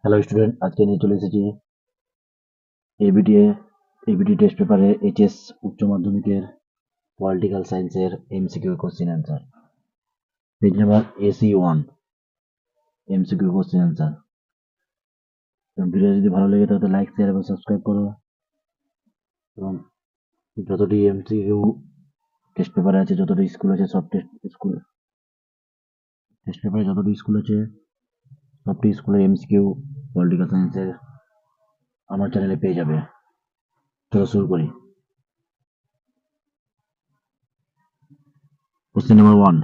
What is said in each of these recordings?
Hello student, আজকে নিয়ে চলে এসেছি এবিটিএ এবিটি টেস্ট পেপারে এইচএস উচ্চ মাধ্যমিকের পলিটিক্যাল সায়েন্সের MCQ question answer. Page number AC1, MCQ question answer. Video যদি ভালো লেগে থাকে লাইক শেয়ার এবং সাবস্ক্রাইব করো, এবং যতটি এমসিকিউ টেস্ট পেপারে আছে, যতটি স্কুল আছে, সব টেস্ট পেপারে যতটি স্কুল আছে সবটি স্কুলের এমসিকিউ পলিটিক্যাল সায়েন্সের আমার চ্যানেলে পেয়ে যাবে। চলো শুরু করি। কোশ্চেন নাম্বার 1,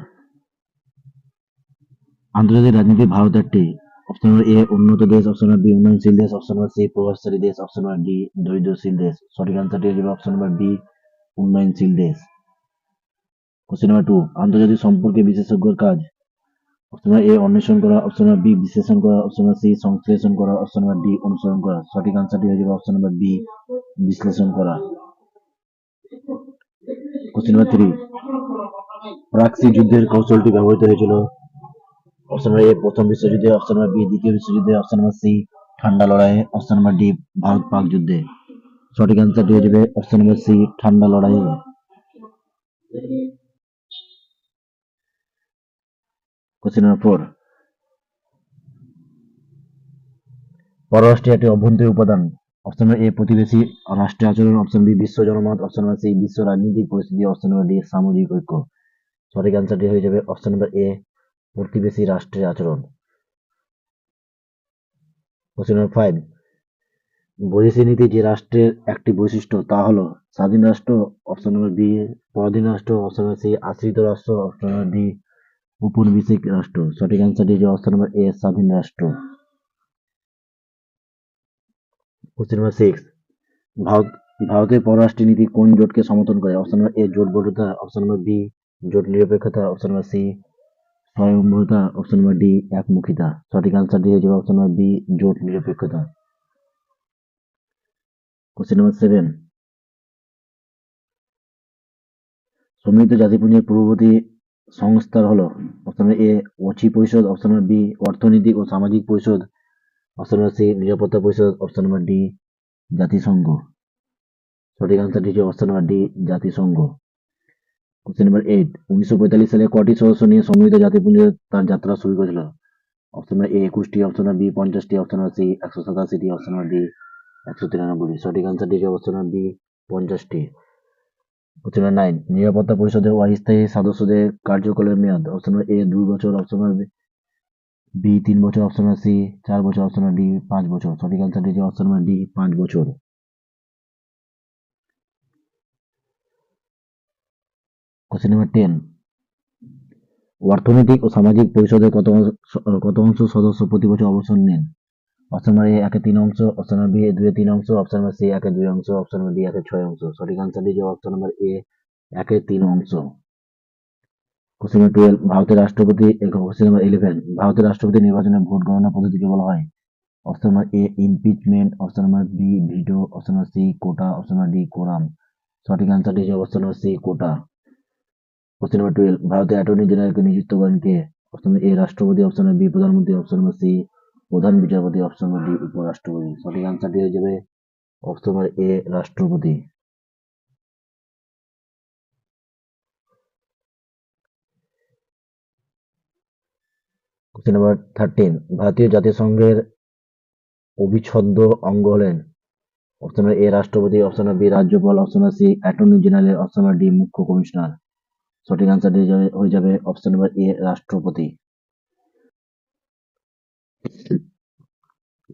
আন্তর্জাতিক রাজনীতি ভারত একটি অপশন নম্বর এ উন্নত দেশ, অপশন নম্বর বি উন্নয়নশীল দেশ, অপশন নম্বর সি প্রভাবশালী দেশ, অপশন নম্বর ডি দরিদ্রশীল দেশ। সঠিক আনসারটি হয়ে যাবে অপশন নম্বর বি উন্নয়নশীল দেশ। কোশ্চেন নাম্বার 2, আন্তর্জাতিক সম্পর্কে বিশেষজ্ঞের কাজ। অপশন নম্বর এ অন্বেষণ করা, অপশন নম্বর বি বিশ্লেষণ করা, অপশন নম্বর সি সংশ্লেষণ করা, অপশন নম্বর ডি অনুসরণ করা। সঠিক আনসারটি হয়ে যাবে অপশন নম্বর বি বিশ্লেষণ করা। কোশ্চেন নাম্বার 3, প্রাক্সি যুদ্ধের কৌশলটি ব্যবহৃত হয়েছিল। অপশন নম্বর এ প্রথম বিশ্বযুদ্ধে, অপশন নম্বর বি দ্বিতীয় বিশ্বযুদ্ধে, অপশন নম্বর সি ঠান্ডা লড়াইয়ে, option number D Bharat Pak যুদ্ধে। সঠিক আনসারটি হয়ে যাবে অপশন নম্বর সি ঠান্ডা লড়াইয়ে। কোশ্চেন নম্বর 4, পররাষ্ট্রের একটি অভ্যন্তরীণ উপাদান। অপশন নম্বর এ প্রতিবেশী রাষ্ট্রের আচরণ, অপশন বি বিশ্ব জনমত, অপশন নম্বর সি বিশ্ব রাজনৈতিক পরিস্থিতি, অপশন নম্বর ডি সামাজিক ঐক্য। সঠিক আনসারটি হয়ে যাবে অপশন নম্বর এ প্রতিবেশী রাষ্ট্রের আচরণ। কোশ্চেন নম্বর 5, বৈদেশিক নীতি যে রাষ্ট্রের একটি বৈশিষ্ট্য তা হলো স্বাধীন রাষ্ট্র, অপশন নম্বর বি পরাধীন রাষ্ট্র, অপশন নম্বর সি আশ্রিত রাষ্ট্র, অপশন নম্বর ডি উপনিবেশিক রাষ্ট্র। সঠিক আনসারটি হচ্ছে অপশন নম্বর এ স্বাধীন রাষ্ট্র। কোশ্চেন নম্বর 6, ভারত ভারতের পররাষ্ট্র নীতি কোন জোটকে সমর্থন করে? অপশন নম্বর এ জোটবদ্ধতা, অপশন নম্বর বি জোট নিরপেক্ষতা, অপশন নম্বর সি স্বয়ংভরতা, অপশন নম্বর ডি একমুখিতা। সঠিক আনসারটি হয়ে যাবে অপশন নম্বর বি জোট নিরপেক্ষতা। কোশ্চেন নম্বর 7, সম্মিলিত জাতিপুঞ্জের পূর্ববর্তী সংস্থার হলো অপশন নম্বর এ ওয়াচি পরিষদ, অপশন নম্বর বি অর্থনৈতিক ও সামাজিক পরিষদ, অপশন নম্বর সি নিরাপত্তা পরিষদ, অপশন নম্বর ডি জাতিসংঘ। সঠিক আনসারটি হচ্ছে অপশন নম্বর ডি জাতিসংঘ। কোশ্চেন নাম্বার 8, 1945 সালে কটি সদস্য নিয়ে সম্মিলিত জাতিপুঞ্জ তার যাত্রা শুরু করেছিল? অপশন নম্বর এ 21টি, অপশন নম্বর বি 50টি, অপশন নম্বর সি 187টি, অপশন নম্বর ডি 193টি। সঠিক আনসারটি হচ্ছে অপশন নম্বর বি 50টি। কোশ্চেন নাম্বার 9, নিরাপত্তা পরিষদের অস্থায়ী সদস্যদের কার্যকালের মেয়াদ। অপশন নম্বর এ 2 বছর, অপশন নম্বর বি 3 বছর, অপশন নম্বর সি 4 বছর, অপশন নম্বর ডি 5 বছর। সঠিক আনসারটি হচ্ছে অপশন নম্বর ডি 5 বছর। কোশ্চেন নাম্বার 10, অর্থনৈতিক ও সামাজিক পরিষদের কত অংশ সদস্য প্রতি বছর অবসর নেন? অপশন নম্বর এ 1/3 অংশ, অপশন নম্বর বি 2/3 অংশ, অপশন নম্বর সি 1/2 অংশ, অপশন নম্বর ডি 1/6 অংশ। সঠিক আনসারটি যে অপশন নম্বর এ 1/3 অংশ। কোশ্চেন নম্বর 12, ভারতের রাষ্ট্রপতি। কোশ্চেন নম্বর 11, ভারতের রাষ্ট্রপতি নির্বাচনে ভোট গণনা পদ্ধতিকে বলা হয়? Option number A impeachment, option number B veto, option number C quota, option number D quorum. সঠিক আনসারটি হচ্ছে option number C quota. Question number 12, ভারতের অ্যাটর্নি জেনারেলকে নিযুক্ত করেন কে? অপশন নম্বর এ রাষ্ট্রপতি, অপশন নম্বর বি প্রধানমন্ত্রী, অপশন নম্বর সি প্রধান বিচারপতি, অপশন নম্বর ডি উপরাষ্ট্রপতি। সঠিক আনসারটি হয়ে যাবে অপশন নম্বর এ রাষ্ট্রপতি। কোশ্চেন নাম্বার 13, ভারতীয় জাতিসংঘের অবিচ্ছেদ্য অঙ্গ হলেন? অপশন নম্বর এ রাষ্ট্রপতি, অপশন নম্বর বি রাজ্যপাল, option number C attorney general, option number D মুখ্য কমিশনার। সঠিক আনসারটি হয়ে যাবে অপশন নম্বর এ রাষ্ট্রপতি।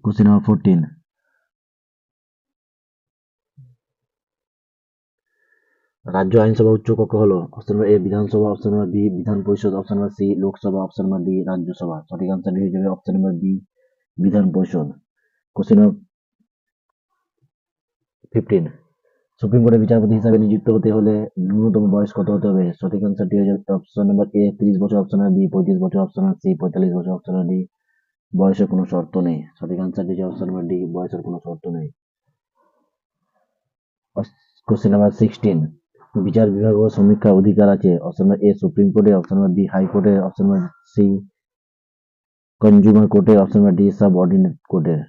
কোশ্চেন নাম্বার 14, রাজ্য আইনসভা উচ্চ কক্ষ হলো? অপশন নম্বর এ বিধানসভা, option number B Vidhan Parishad, option number C Lok Sabha, option number D Rajya Sabha. সঠিক আনসারটি হয়ে যাবে অপশন নম্বর বি বিধান পরিষদ। কোশ্চেন নম্বর 15, সুপ্রিম কোর্টের বিচারপতি হিসাবে নিযুক্ত হতে হলে ন্যূনতম বয়স কত হতে হবে? সঠিক আনসারটি হয়ে যাবে অপশন নম্বর এ 30 বছর, অপশন নম্বর বি 35 বছর, অপশন নম্বর সি 45 বছর, অপশন নম্বর ডি বয়সের কোনো শর্ত নেই। সঠিক আনসারটি হচ্ছে অপশন নম্বর ডি বয়সের কোনো শর্ত নেই। কোশ্চেন নাম্বার 16, বিচার বিভাগ ও সমীক্ষার অধিকার আছে? অপশন নম্বর এ সুপ্রিম কোর্টে, অপশন নম্বর বি হাইকোর্টে, অপশন নম্বর সি কনজিউমার কোর্টের, option number D sub ordinate কোর্টের।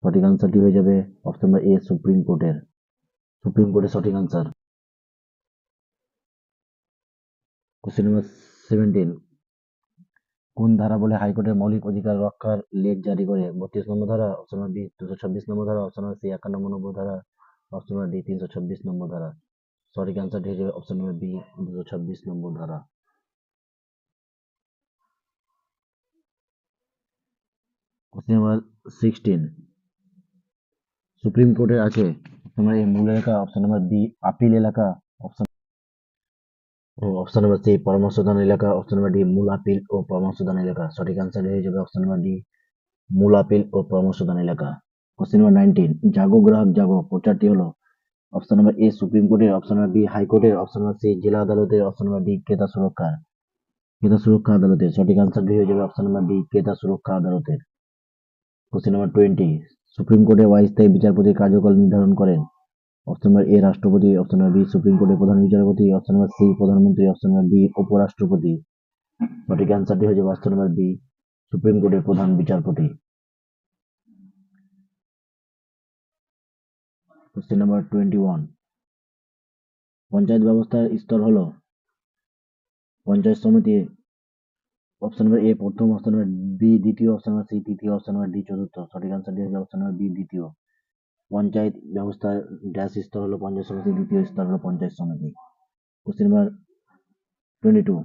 সঠিক আনসারটি হয়ে যাবে অপশন নাম্বার এ সুপ্রিম কোর্টের। সুপ্রিম কোর্টের সঠিক আনসার। কোশ্চেন নাম্বার 17, কোন ধারা বলে হাইকোর্টের মৌলিক অধিকার রক্ষার লেখ জারি করে? 32 নম্বর ধারা, অপশন নাম্বার বি 226 নম্বর ধারা, অপশন নাম্বার সি 51 নম্বর ধারা, অপশন নাম্বার ডি 326 নম্বর ধারা। সঠিক আনসারটি হয়ে যাবে অপশন নাম্বার বি 226 নম্বর ধারা। কোশ্চেন নাম্বার 16, সুপ্রিম কোর্টের আছে অপশন নাম্বার এ মূল এলাকা, অপশন নাম্বার বি আপিল এলাকা, অপশন নাম্বার সি পরামর্শদান এলাকা, অপশন নাম্বার ডি মূল আপিল ও পরামর্শদান এলাকা। সঠিক আনসার হয়ে যাবে অপশন নাম্বার ডি মূল আপিল ও পরামর্শদান এলাকা। কোশ্চেন নাম্বার 19, জাগো গ্রাহক জাগো প্রচারটি হলো? অপশন নাম্বার এ সুপ্রিম কোর্টের, অপশন নাম্বার বি হাইকোর্টের, অপশন নাম্বার সি জেলা আদালতের, অপশন নাম্বার ডি ক্রেতা সুরক্ষার। ক্রেতা সুরক্ষা আদালতের। সঠিক আনসারটি হয়ে যাবে অপশন নাম্বার ডি ক্রেতা সুরক্ষা আদালতের। কোশ্চেন নাম্বার 20, সুপ্রিম কোর্টের অস্থায়ী বিচারপতির কার্যকাল নির্ধারণ করেন? অপশন নাম্বার এ রাষ্ট্রপতি, অপশন নাম্বার বি সুপ্রিম কোর্টের প্রধান বিচারপতি, অপশন নাম্বার সি প্রধানমন্ত্রী, অপশন নাম্বার ডি উপরাষ্ট্রপতি। সঠিক অ্যান্সারটি হয়ে যাবে অপশন নাম্বার বি সুপ্রিম কোর্টের প্রধান বিচারপতি। কোশ্চেন নাম্বার 21, পঞ্চায়েত ব্যবস্থার স্তর হলো? পঞ্চায়েত সমিতি, অপশন নাম্বার এ প্রথম, অপশন নাম্বার বি দ্বিতীয়, অপশন নাম্বার সি তৃতীয়, অপশন নাম্বার ডি চতুর্থ। সঠিক অ্যান্সারটি হয়ে যাবে অপশন নাম্বার বি দ্বিতীয়। পঞ্চায়েত ব্যবস্থার ড্যাশ স্তর হলো পঞ্চায়েত সমিতি, দ্বিতীয় স্তর হলো পঞ্চায়েত সমিতি। কোশ্চেন নাম্বার 22,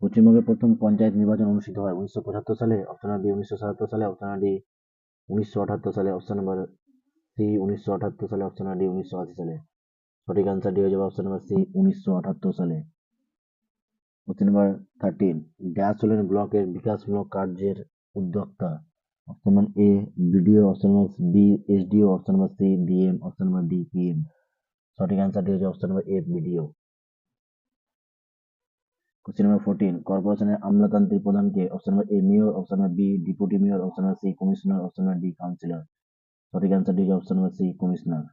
পশ্চিমবঙ্গে প্রথম পঞ্চায়েত নির্বাচন অনুষ্ঠিত হয় 1975 সালে, অপশন নাম্বার বি 1977 সালে, অপশন নাম্বার ডি 1978 সালে, অপশন নাম্বার সি 1978 সালে, অপশন নাম্বার ডি 1980 সালে। সঠিক আনসারটি হয়ে যাবে অপশন নাম্বার সি 1978 সালে। কোশ্চেন নাম্বার 13, ড্যাশ হলেন ব্লকের বিকাশমূলক কার্যের উদ্যোক্তা? Option number A BDO, option number B SDO, option number C DM, option number D PM. সঠিক আনসারটি হচ্ছে option number A BDO. Question number 14, কর্পোরেশনের আমলাতান্ত্রিক প্রধানকে? Option number A mayor, option number B deputy mayor, option number C commissioner, option number D councillor. সঠিক আনসারটি হচ্ছে option number C commissioner.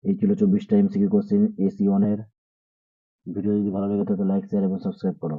এই ছিল 24টা এমসিকিউ কোশ্চেন এসি 1 এর। ভিডিও যদি ভালো লেগে থাকে লাইক শেয়ার এবং সাবস্ক্রাইব করো।